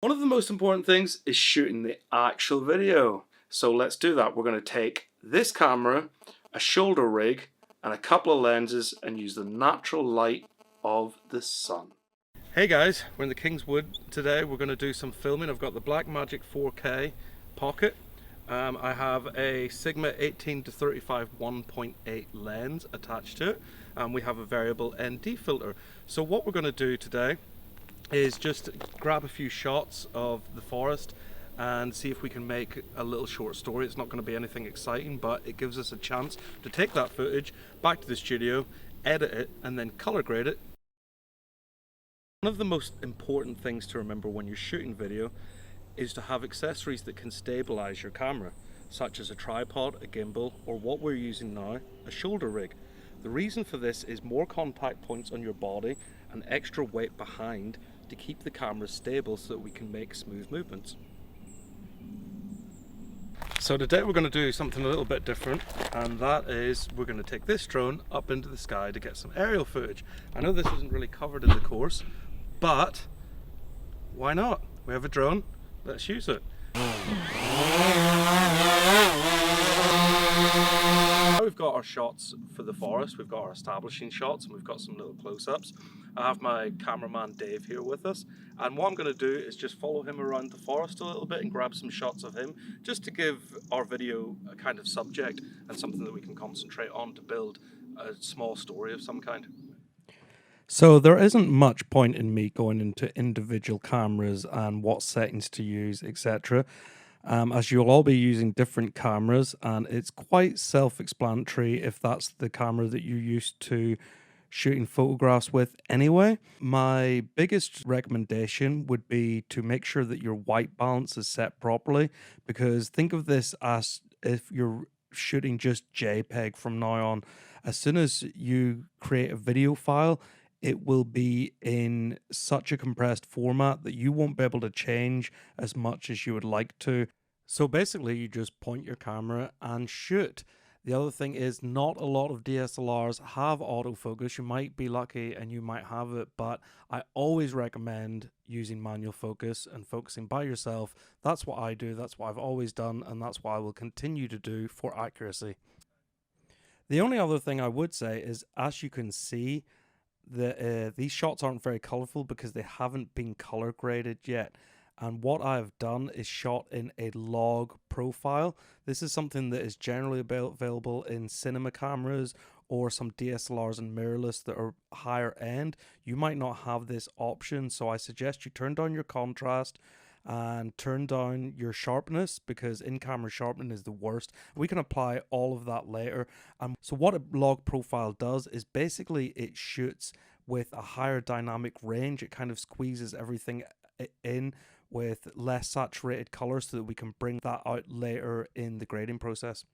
One of the most important things is shooting the actual video. So let's do that. We're going to take this camera, a shoulder rig, and a couple of lenses and use the natural light of the sun. Hey guys, we're in the Kingswood today. We're going to do some filming. I've got the Blackmagic 4K Pocket. I have a Sigma 18-35 1.8 lens attached to it, and we have a variable ND filter. So what we're going to do today is just grab a few shots of the forest and see if we can make a little short story. It's not going to be anything exciting, but it gives us a chance to take that footage back to the studio, edit it, and then color grade it. One of the most important things to remember when you're shooting video is to have accessories that can stabilize your camera, such as a tripod, a gimbal, or what we're using now, a shoulder rig. The reason for this is more contact points on your body and extra weight behind to keep the camera stable so that we can make smooth movements. So today we're going to do something a little bit different, and that is we're going to take this drone up into the sky to get some aerial footage. I know this isn't really covered in the course, but why not? We have a drone, let's use it. Now we've got our shots for the forest, we've got our establishing shots, and we've got some little close-ups. I have my cameraman Dave here with us, and what I'm going to do is just follow him around the forest a little bit and grab some shots of him, just to give our video a kind of subject and something that we can concentrate on to build a small story of some kind. So there isn't much point in me going into individual cameras and what settings to use, etc. As you'll all be using different cameras, and it's quite self-explanatory if that's the camera that you're used to shooting photographs with anyway. My biggest recommendation would be to make sure that your white balance is set properly, because think of this as if you're shooting just JPEG from now on. As soon as you create a video file, it will be in such a compressed format that you won't be able to change as much as you would like to. So basically, you just point your camera and shoot. The other thing is, not a lot of DSLRs have autofocus. You might be lucky and you might have it, but I always recommend using manual focus and focusing by yourself. That's what I do, that's what I've always done, and that's what I will continue to do for accuracy. The only other thing I would say is, as you can see, these shots aren't very colorful because they haven't been color graded yet. And what I've done is shot in a log profile. This is something that is generally available in cinema cameras or some DSLRs and mirrorless that are higher end. You might not have this option, so I suggest you turn down your contrast and turn down your sharpness, because in-camera sharpening is the worst. We can apply all of that later. So what a log profile does is basically it shoots with a higher dynamic range. It kind of squeezes everything in with less saturated colors so that we can bring that out later in the grading process.